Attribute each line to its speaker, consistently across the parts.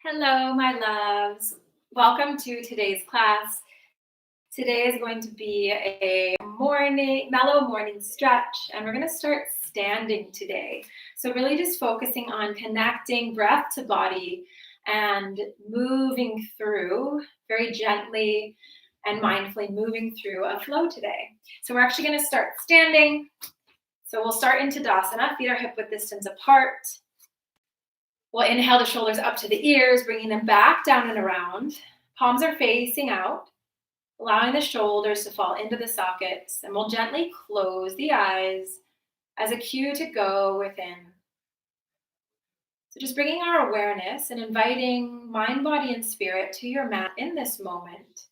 Speaker 1: Hello, my loves. Welcome to today's class. Today is going to be a mellow morning stretch, and we're going to start standing today. So, really just focusing on connecting breath to body and moving through very gently and mindfully moving through a flow today. So, we're actually going to start standing. So, we'll start in Tadasana, feet are hip width distance apart. We'll inhale the shoulders up to the ears, bringing them back down and around. Palms are facing out, allowing the shoulders to fall into the sockets. And we'll gently close the eyes as a cue to go within. So just bringing our awareness and inviting mind, body, and spirit to your mat in this moment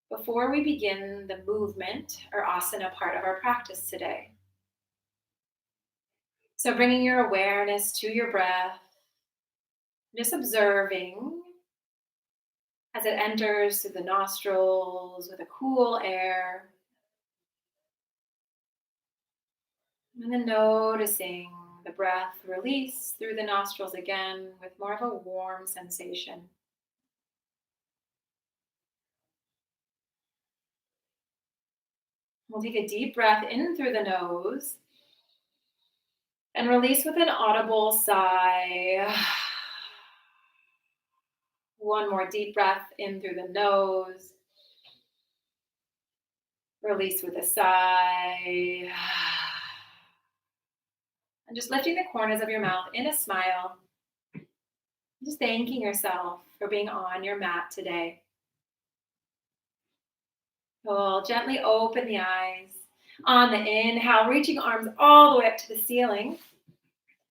Speaker 1: before we begin the movement or asana part of our practice today. So bringing your awareness to your breath, just observing as it enters through the nostrils with a cool air. And then noticing the breath release through the nostrils again with more of a warm sensation. We'll take a deep breath in through the nose and release with an audible sigh. One more deep breath in through the nose. Release with a sigh. And just lifting the corners of your mouth in a smile. Just thanking yourself for being on your mat today. We'll gently open the eyes. On the inhale, reaching arms all the way up to the ceiling.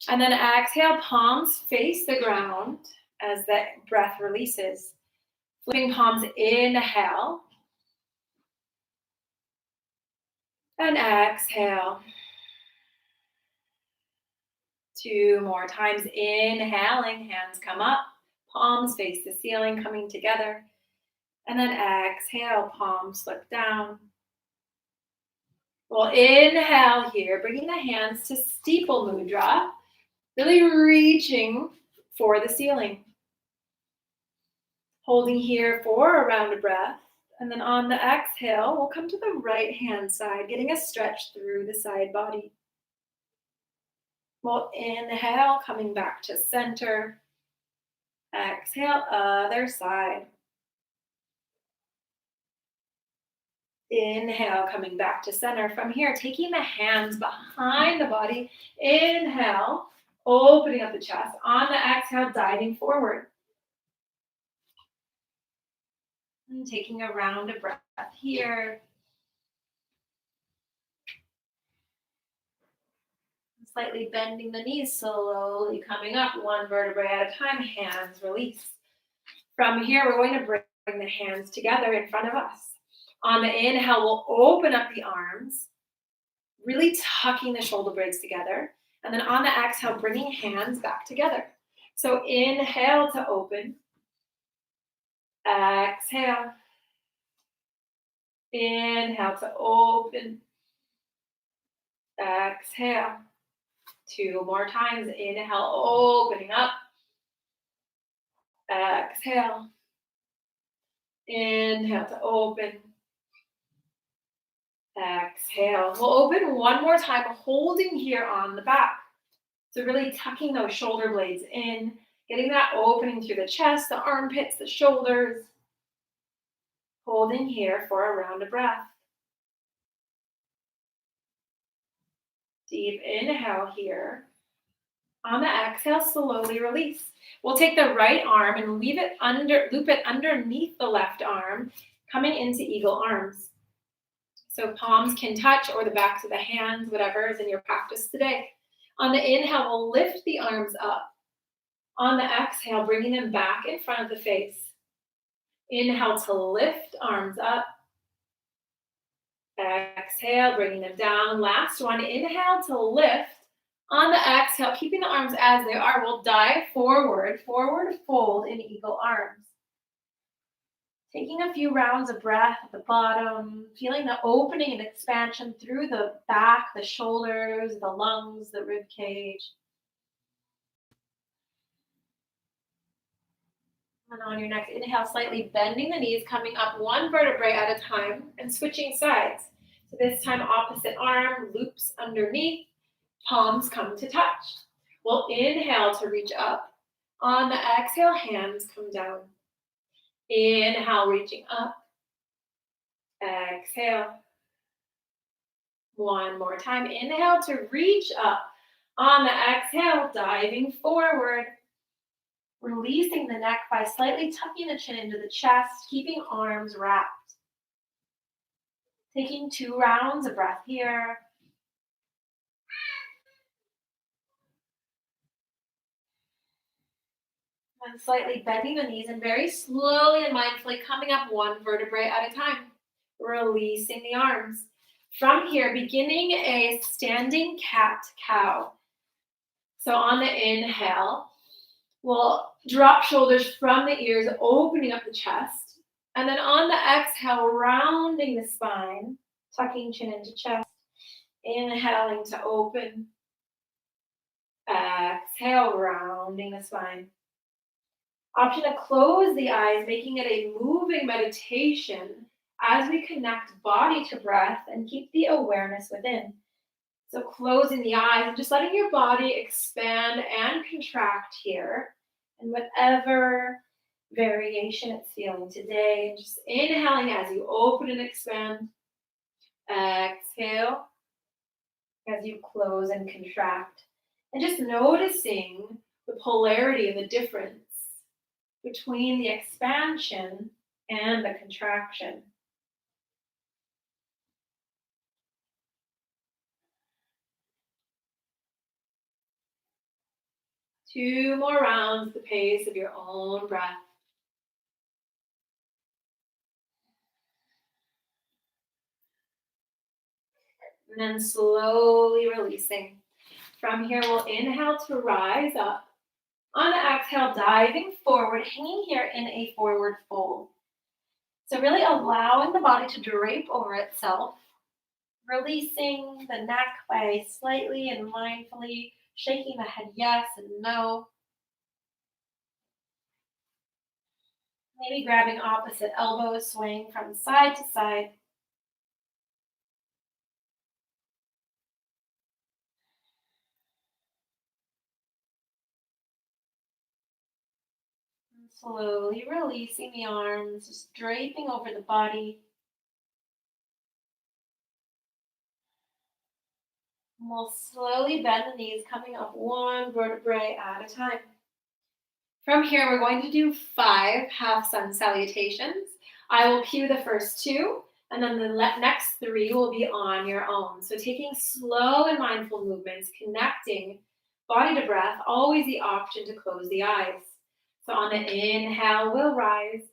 Speaker 1: And then exhale, palms face the ground as the breath releases. Flipping palms, inhale. And exhale. 2 more times. Inhaling, hands come up. Palms face the ceiling, coming together. And then exhale, palms slip down. We'll inhale here, bringing the hands to steeple mudra. Really reaching for the ceiling. Holding here for a round of breath. And then on the exhale, we'll come to the right hand side, getting a stretch through the side body. We'll inhale, coming back to center. Exhale, other side. Inhale, coming back to center. From here, taking the hands behind the body. Inhale, opening up the chest. On the exhale, diving forward. And taking a round of breath here. Slightly bending the knees, slowly coming up, one vertebrae at a time, hands release. From here, we're going to bring the hands together in front of us. On the inhale, we'll open up the arms, really tucking the shoulder blades together. And then on the exhale, bringing hands back together. So inhale to open. Exhale. Inhale to open. Exhale. 2 more times. Inhale, opening up. Exhale. Inhale to open. Exhale. We'll open one more time, holding here on the back. So really tucking those shoulder blades in, getting that opening through the chest, the armpits, the shoulders. Holding here for a round of breath. Deep inhale here. On the exhale, slowly release. We'll take the right arm and loop it underneath the left arm, coming into eagle arms. So palms can touch or the backs of the hands, whatever is in your practice today. On the inhale, we'll lift the arms up. On the exhale, bringing them back in front of the face. Inhale to lift arms up. Exhale, bringing them down. Last one, inhale to lift. On the exhale, keeping the arms as they are, we'll dive forward fold in eagle arms. Taking a few rounds of breath at the bottom, feeling the opening and expansion through the back, the shoulders, the lungs, the rib cage. And on your next inhale, slightly bending the knees, coming up one vertebrae at a time and switching sides. So this time, opposite arm loops underneath, palms come to touch. We'll inhale to reach up. On the exhale, hands come down. Inhale, reaching up. Exhale. One more time. Inhale to reach up. On the exhale, diving forward. Releasing the neck by slightly tucking the chin into the chest, keeping arms wrapped. Taking 2 rounds of breath here. And slightly bending the knees and very slowly and mindfully coming up one vertebrae at a time. Releasing the arms. From here, beginning a standing cat-cow. So on the inhale, we'll drop shoulders from the ears, opening up the chest. And then on the exhale, rounding the spine, tucking chin into chest. Inhaling to open. Exhale, rounding the spine. Option to close the eyes, making it a moving meditation as we connect body to breath and keep the awareness within. So closing the eyes and just letting your body expand and contract here. And whatever variation it's feeling today, just inhaling as you open and expand. Exhale as you close and contract. And just noticing the polarity and the difference between the expansion and the contraction. Two more rounds, the pace of your own breath. And then slowly releasing. From here, we'll inhale to rise up. On the exhale, diving forward, hanging here in a forward fold. So really allowing the body to drape over itself, releasing the neck by slightly and mindfully shaking the head yes and no. Maybe grabbing opposite elbows, swaying from side to side. And slowly releasing the arms, just draping over the body. And we'll slowly bend the knees, coming up one vertebrae at a time. From here, we're going to do 5 half sun salutations. I will cue the first 2, and then the next 3 will be on your own. So taking slow and mindful movements, connecting body to breath, always the option to close the eyes. So on the inhale, we'll rise.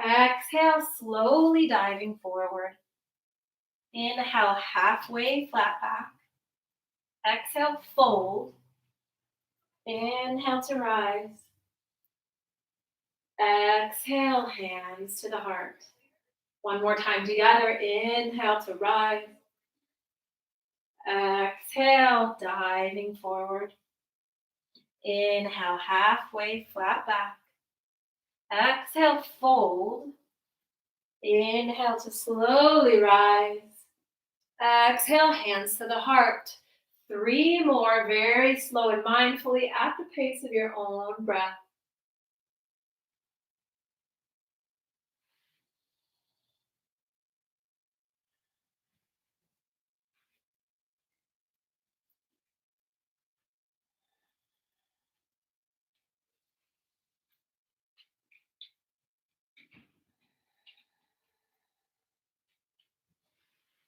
Speaker 1: Exhale, slowly diving forward. Inhale, halfway flat back. Exhale, fold. Inhale to rise. Exhale, hands to the heart. One more time together. Inhale to rise. Exhale, diving forward. Inhale, halfway flat back. Exhale, fold. Inhale to slowly rise. Exhale, hands to the heart. 3 more, very slow and mindfully at the pace of your own breath.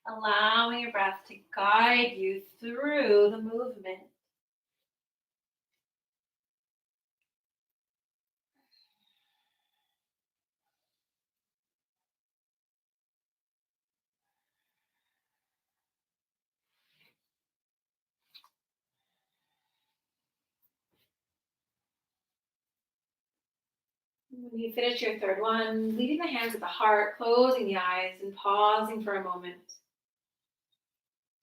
Speaker 1: Allowing your breath to guide you through the movement. When you finish your third one, leaving the hands at the heart, closing the eyes, and pausing for a moment.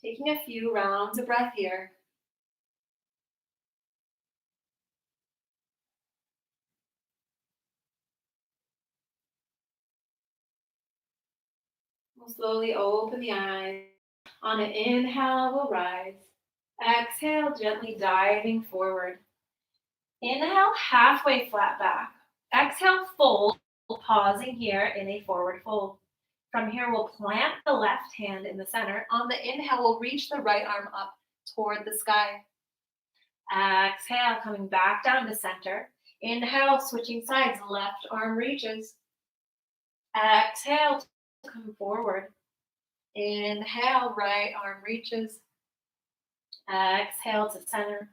Speaker 1: Taking a few rounds of breath here. We'll slowly open the eyes. On an inhale, we'll rise. Exhale, gently diving forward. Inhale, halfway flat back. Exhale, fold, pausing here in a forward fold. From here, we'll plant the left hand in the center. On the inhale, we'll reach the right arm up toward the sky. Exhale, coming back down to center. Inhale, switching sides, left arm reaches. Exhale, to come forward. Inhale, right arm reaches. Exhale to center.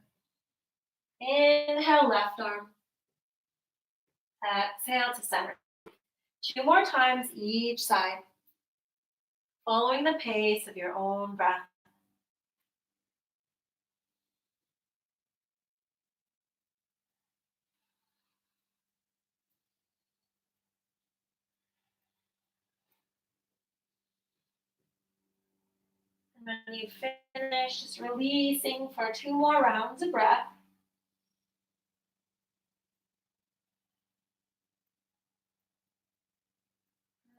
Speaker 1: Inhale, left arm. Exhale to center. 2 more times each side, following the pace of your own breath. And when you finish, just releasing for 2 more rounds of breath.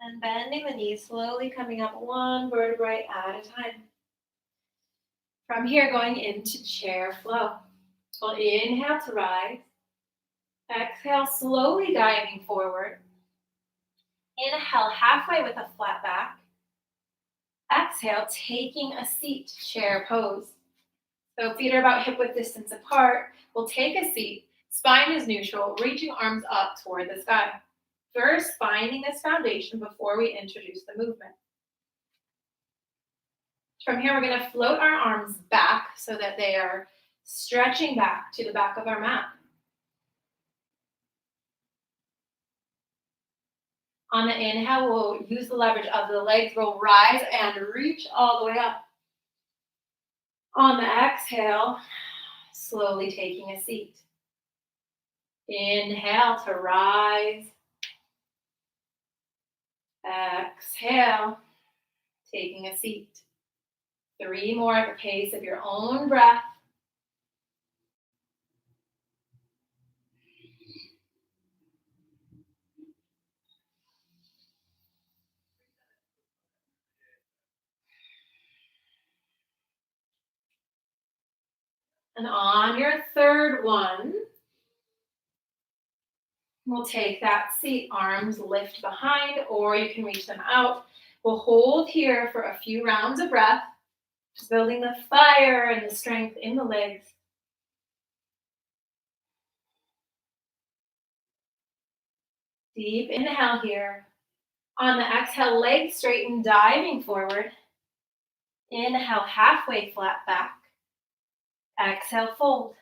Speaker 1: And bending the knees, slowly coming up one vertebrae at a time. From here, going into chair flow. We'll inhale to rise. Exhale, slowly diving forward. Inhale, halfway with a flat back. Exhale, taking a seat, chair pose. So feet are about hip width distance apart. We'll take a seat. Spine is neutral, reaching arms up toward the sky. First, finding this foundation before we introduce the movement. From here, we're going to float our arms back so that they are stretching back to the back of our mat. On the inhale, we'll use the leverage of the legs. We'll rise and reach all the way up. On the exhale, slowly taking a seat. Inhale to rise. Exhale, taking a seat. 3 more at the pace of your own breath. And on your third one, we'll take that seat, arms lift behind, or you can reach them out. We'll hold here for a few rounds of breath, just building the fire and the strength in the legs. Deep inhale here. On the exhale, legs straighten, diving forward. Inhale, halfway flat back. Exhale, fold.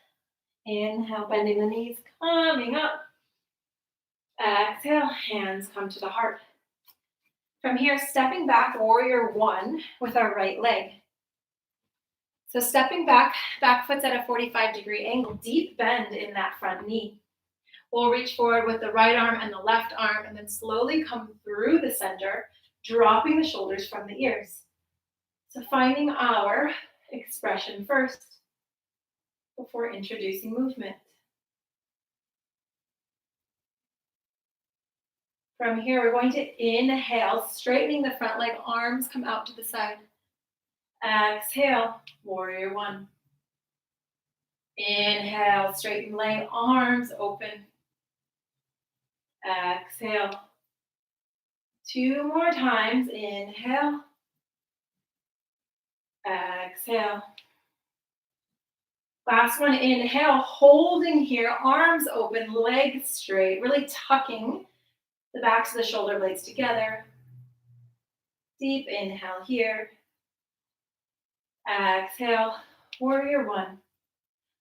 Speaker 1: Inhale, bending the knees, coming up. Exhale, hands come to the heart. From here, stepping back, warrior one with our right leg. So stepping back, back foot's at a 45-degree angle, deep bend in that front knee. We'll reach forward with the right arm and the left arm, and then slowly come through the center, dropping the shoulders from the ears. So finding our expression first before introducing movement. From here, we're going to inhale, straightening the front leg, arms come out to the side. Exhale, warrior one. Inhale, straighten leg, arms open. Exhale. 2 more times. Inhale. Exhale. Last one, inhale, holding here, arms open, legs straight, really tucking the backs of the shoulder blades together. Deep inhale here. Exhale, warrior one.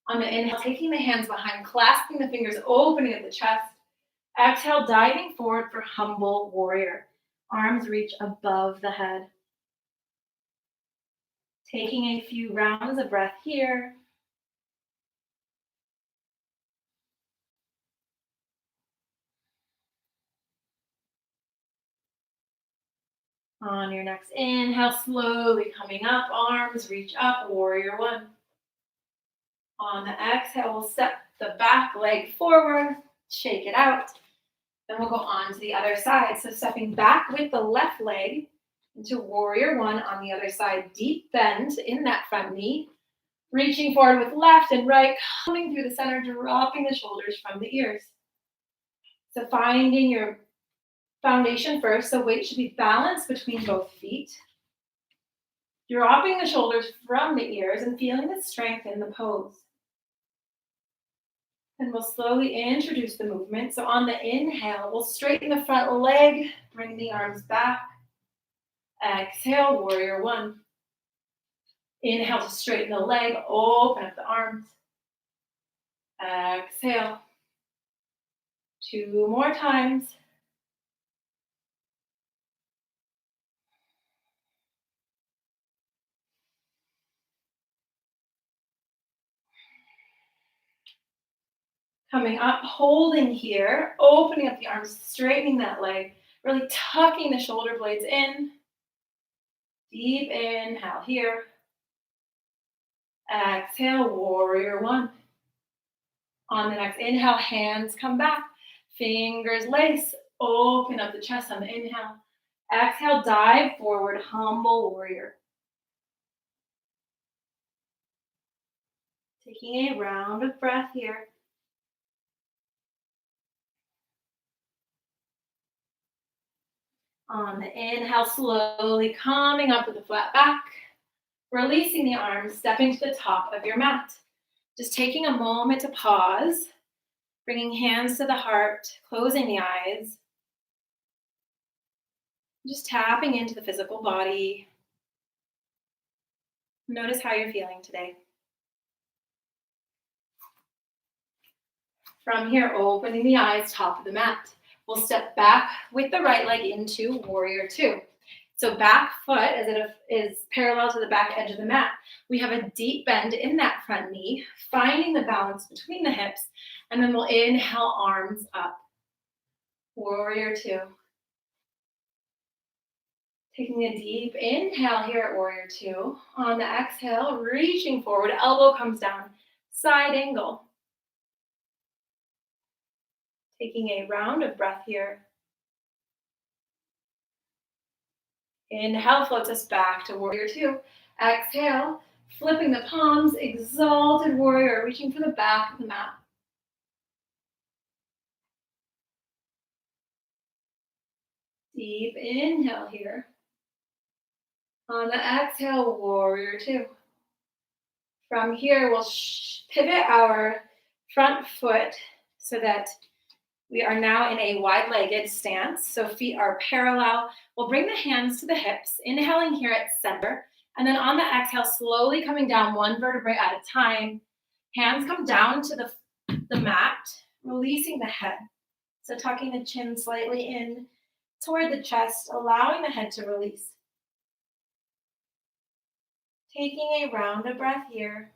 Speaker 1: On the inhale, taking the hands behind, clasping the fingers, opening at the chest. Exhale, diving forward for humble warrior. Arms reach above the head. Taking a few rounds of breath here. On your next inhale, slowly coming up, arms reach up, warrior one. On the exhale, we'll step the back leg forward, shake it out. Then we'll go on to the other side. So stepping back with the left leg, Into warrior one on the other side. Deep bend in that front knee. Reaching forward with left and right, coming through the center, dropping the shoulders from the ears. So finding your foundation first, so weight should be balanced between both feet. Dropping the shoulders from the ears and feeling the strength in the pose. And we'll slowly introduce the movement. So on the inhale, we'll straighten the front leg, bring the arms back. Exhale, warrior one. Inhale to straighten the leg, open up the arms. Exhale. 2 more times. Coming up, holding here, opening up the arms, straightening that leg, really tucking the shoulder blades in. Deep inhale here. Exhale, warrior one. On the next inhale, hands come back. Fingers lace, open up the chest on the inhale. Exhale, dive forward, humble warrior. Taking a round of breath here. On the inhale, slowly coming up with a flat back. Releasing the arms, stepping to the top of your mat. Just taking a moment to pause. Bringing hands to the heart, closing the eyes. Just tapping into the physical body. Notice how you're feeling today. From here, opening the eyes, top of the mat. We'll step back with the right leg into warrior two. So back foot, as it is parallel to the back edge of the mat, we have a deep bend in that front knee, finding the balance between the hips, and then we'll inhale, arms up. Warrior two. Taking a deep inhale here at warrior two. On the exhale, reaching forward, elbow comes down, side angle. Taking a round of breath here. Inhale floats us back to warrior two. Exhale, flipping the palms, exalted warrior, reaching for the back of the mat. Deep inhale here. On the exhale, warrior two. From here, we'll pivot our front foot so that we are now in a wide-legged stance. So feet are parallel. We'll bring the hands to the hips, inhaling here at center. And then on the exhale, slowly coming down one vertebrae at a time. Hands come down to the mat, releasing the head. So tucking the chin slightly in toward the chest, allowing the head to release. Taking a round of breath here.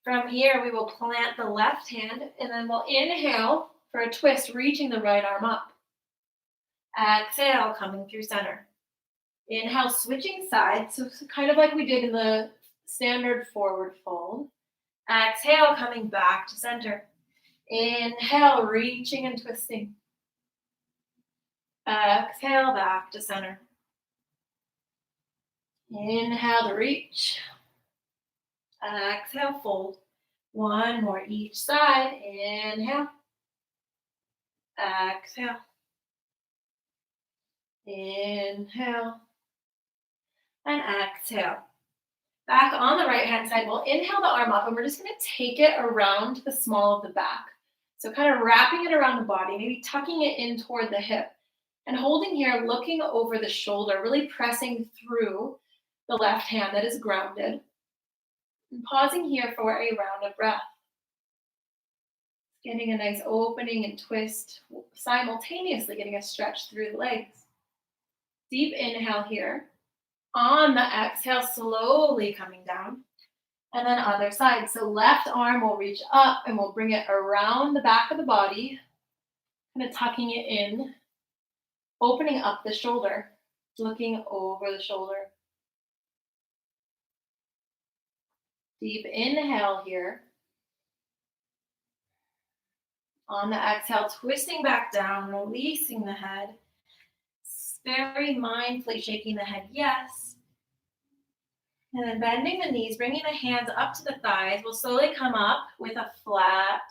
Speaker 1: From here, we will plant the left hand, and then we'll inhale for a twist, reaching the right arm up. Exhale, coming through center. Inhale, switching sides, so kind of like we did in the standard forward fold. Exhale, coming back to center. Inhale, reaching and twisting. Exhale, back to center. Inhale to reach. Exhale, fold. One more each side. Inhale. Exhale. Inhale. And exhale. Back on the right hand side, we'll inhale the arm up and we're just going to take it around the small of the back. So kind of wrapping it around the body, maybe tucking it in toward the hip. And holding here, looking over the shoulder, really pressing through the left hand that is grounded. And pausing here for a round of breath. Getting a nice opening and twist, simultaneously getting a stretch through the legs. Deep inhale here. On the exhale, slowly coming down. And then other side. So left arm will reach up and we'll bring it around the back of the body. Kind of tucking it in. Opening up the shoulder. Looking over the shoulder. Deep inhale here. On the exhale, twisting back down, releasing the head. Very mindfully shaking the head, yes. And then bending the knees, bringing the hands up to the thighs. We'll slowly come up with a flat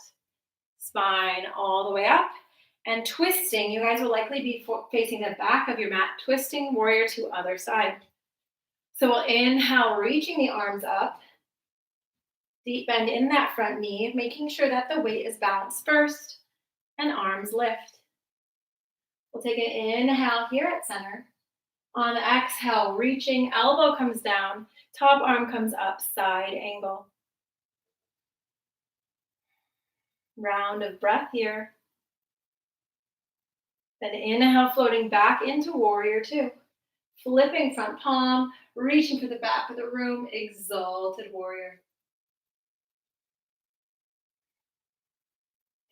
Speaker 1: spine all the way up. And twisting, you guys will likely be facing the back of your mat, twisting warrior to other side. So we'll inhale, reaching the arms up. Deep bend in that front knee, making sure that the weight is balanced first, and arms lift. We'll take an inhale here at center. On the exhale, reaching, elbow comes down, top arm comes up, side angle. Round of breath here. Then inhale, floating back into warrior two. Flipping front palm, reaching for the back of the room, exalted warrior.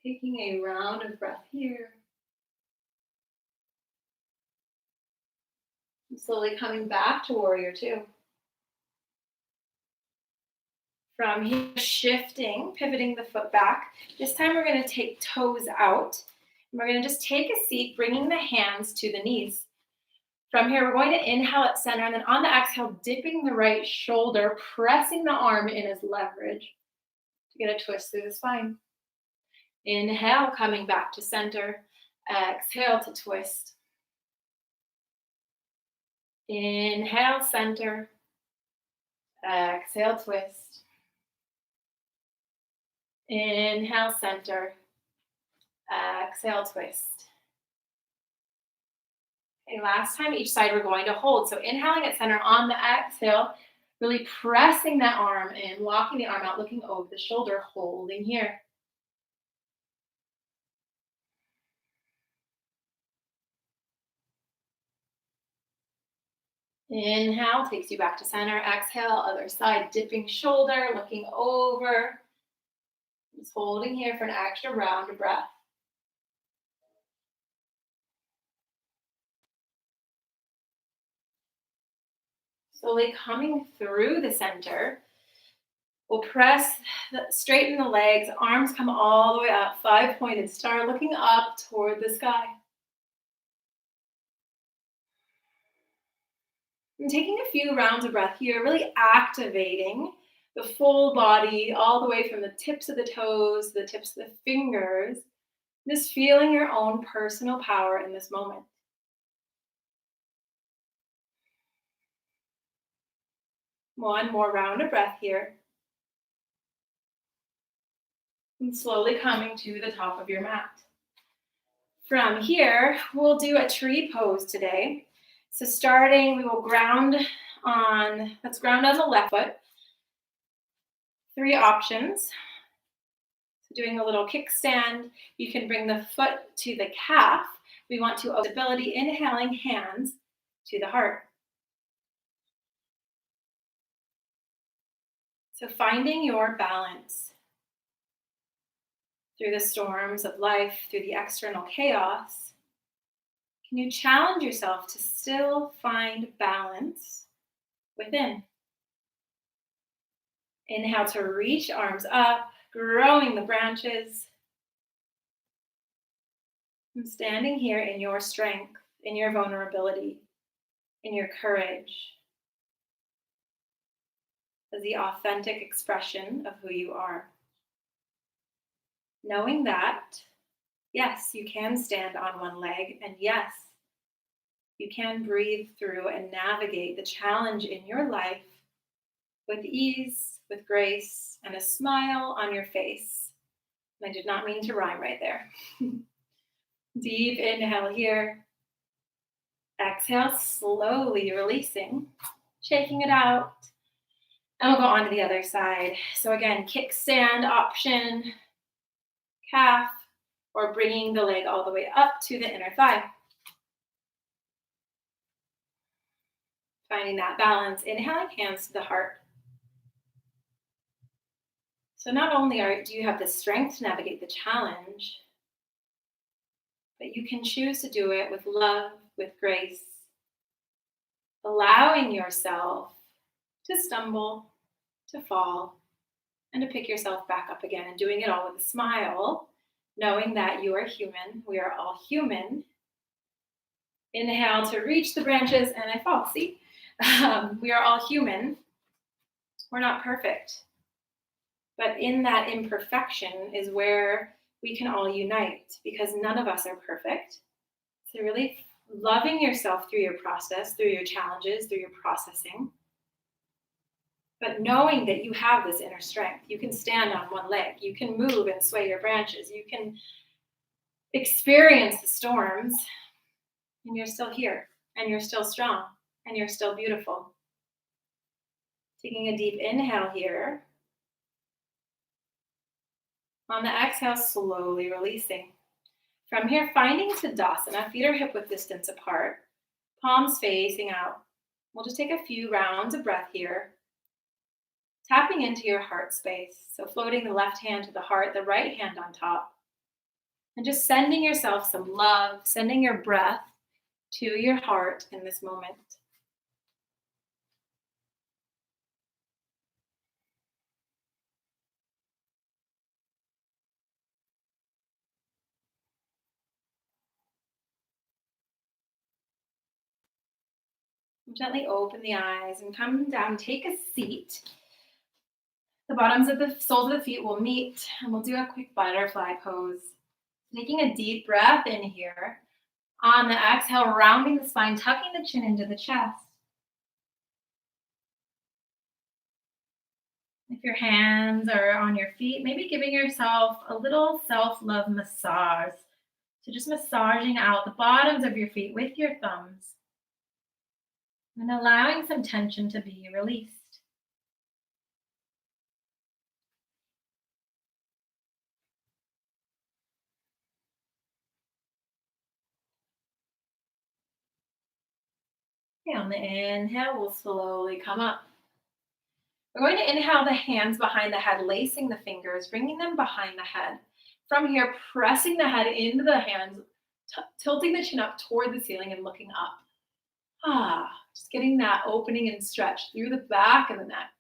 Speaker 1: Taking a round of breath here. And slowly coming back to warrior two. From here, shifting, pivoting the foot back. This time we're going to take toes out. And we're going to just take a seat, bringing the hands to the knees. From here, we're going to inhale at center, and then on the exhale, dipping the right shoulder, pressing the arm in as leverage to get a twist through the spine. Inhale, coming back to center. Exhale to twist. Inhale, center. Exhale, twist. Inhale, center. Exhale, twist. Okay, last time each side we're going to hold. So inhaling at center, on the exhale, really pressing that arm in, walking the arm out, looking over the shoulder, holding here. Inhale takes you back to center. Exhale, other side, dipping shoulder, looking over. Just holding here for an extra round of breath. Slowly coming through the center. We'll press, straighten the legs, arms come all the way up, 5-pointed star, looking up toward the sky. And taking a few rounds of breath here, really activating the full body all the way from the tips of the toes, the tips of the fingers, just feeling your own personal power in this moment. One more round of breath here. And slowly coming to the top of your mat. From here, we'll do a tree pose today. So starting, we will let's ground on the left foot. 3 options. So doing a little kickstand, you can bring the foot to the calf. We want to stability, inhaling hands to the heart. So finding your balance through the storms of life, through the external chaos. Can you challenge yourself to still find balance within? Inhale to reach arms up, growing the branches. And standing here in your strength, in your vulnerability, in your courage, as the authentic expression of who you are. Knowing that, yes, you can stand on one leg, and yes, you can breathe through and navigate the challenge in your life with ease, with grace, and a smile on your face. And I did not mean to rhyme right there. Deep inhale here. Exhale, slowly releasing, shaking it out. And we'll go on to the other side. So again, kickstand option, calf, or bringing the leg all the way up to the inner thigh. Finding that balance, inhaling hands to the heart. So not only do you have the strength to navigate the challenge, but you can choose to do it with love, with grace, allowing yourself to stumble, to fall, and to pick yourself back up again, and doing it all with a smile knowing that you are human. We are all human. Inhale to reach the branches, and I fall. See? We are all human. We're not perfect. But in that imperfection is where we can all unite, because none of us are perfect. So, really loving yourself through your process, through your challenges, through your processing, but knowing that you have this inner strength. You can stand on one leg, you can move and sway your branches, you can experience the storms, and you're still here, and you're still strong, and you're still beautiful. Taking a deep inhale here. On the exhale, slowly releasing. From here, finding Tadasana, feet are hip-width distance apart, palms facing out. We'll just take a few rounds of breath here, tapping into your heart space. So floating the left hand to the heart, the right hand on top. And just sending yourself some love, sending your breath to your heart in this moment. Gently open the eyes and come down, take a seat. The bottoms of the soles of the feet will meet, and we'll do a quick butterfly pose. Taking a deep breath in here. On the exhale, rounding the spine, tucking the chin into the chest. If your hands are on your feet, maybe giving yourself a little self-love massage. So just massaging out the bottoms of your feet with your thumbs and allowing some tension to be released. Okay, on the inhale, we'll slowly come up. We're going to inhale the hands behind the head, lacing the fingers, bringing them behind the head. From here, pressing the head into the hands, tilting the chin up toward the ceiling and looking up. Just getting that opening and stretch through the back of the neck.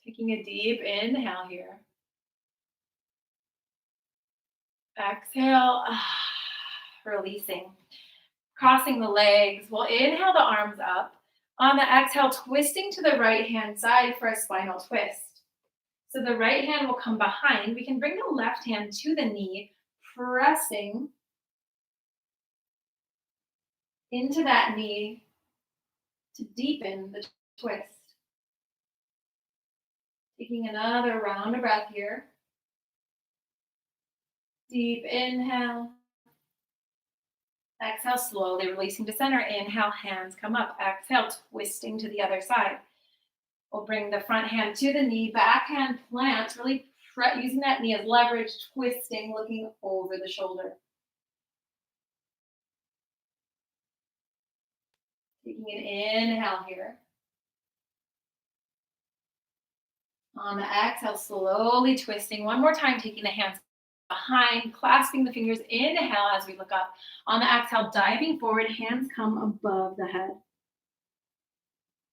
Speaker 1: Taking a deep inhale here. Exhale, releasing. Crossing the legs. We'll inhale the arms up. On the exhale, twisting to the right hand side for a spinal twist. So the right hand will come behind. We can bring the left hand to the knee, pressing into that knee to deepen the twist. Taking another round of breath here. Deep inhale. Exhale, slowly releasing to center. Inhale, hands come up. Exhale, twisting to the other side. We'll bring the front hand to the knee, back hand plant, really using that knee as leverage, twisting, looking over the shoulder. Taking an inhale here. On the exhale, slowly twisting. One more time, taking the hands behind, clasping the fingers. Inhale as we look up. On the exhale, diving forward, hands come above the head.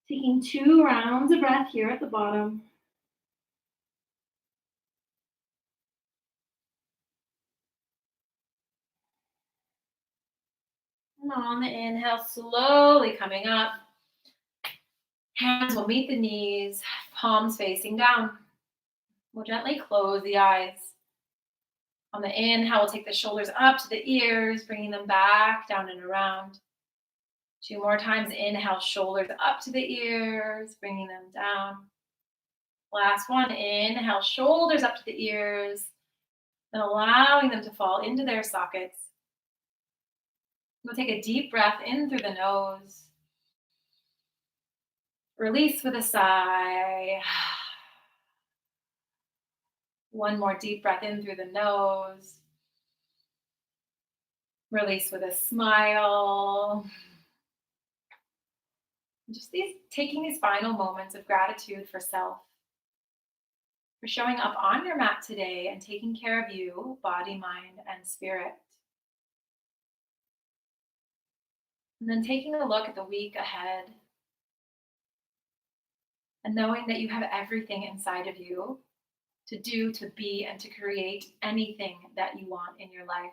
Speaker 1: Taking 2 rounds of breath here at the bottom. And on the inhale, slowly coming up. Hands will meet the knees, palms facing down. We'll gently close the eyes. On the inhale, we'll take the shoulders up to the ears, bringing them back down and around. 2 more times. Inhale, shoulders up to the ears, bringing them down. Last one. Inhale, shoulders up to the ears, and allowing them to fall into their sockets. We'll take a deep breath in through the nose. Release with a sigh. One more deep breath in through the nose. Release with a smile. Just taking these final moments of gratitude for self, for showing up on your mat today and taking care of you, body, mind, and spirit. And then taking a look at the week ahead. and knowing that you have everything inside of you to do, to be, and to create anything that you want in your life.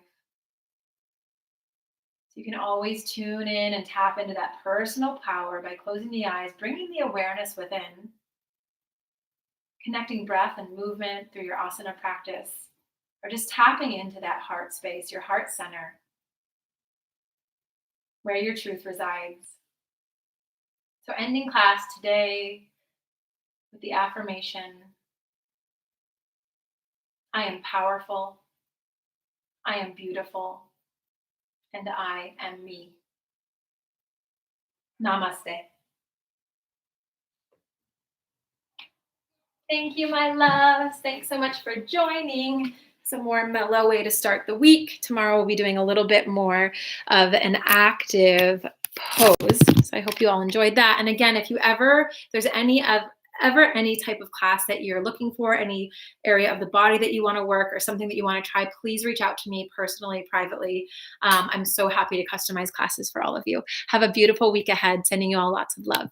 Speaker 1: So you can always tune in and tap into that personal power by closing the eyes, bringing the awareness within, connecting breath and movement through your asana practice, or just tapping into that heart space, your heart center, where your truth resides. So ending class today with the affirmation, I am powerful, I am beautiful, and I am me. Namaste. Thank you, my loves. Thanks so much for joining. Some more mellow way to start the week. Tomorrow we'll be doing a little bit more of an active pose. So I hope you all enjoyed that. And again, if there's any type of class that you're looking for, any area of the body that you want to work or something that you want to try, please reach out to me personally, privately. I'm so happy to customize classes for all of you. Have a beautiful week ahead. Sending you all lots of love.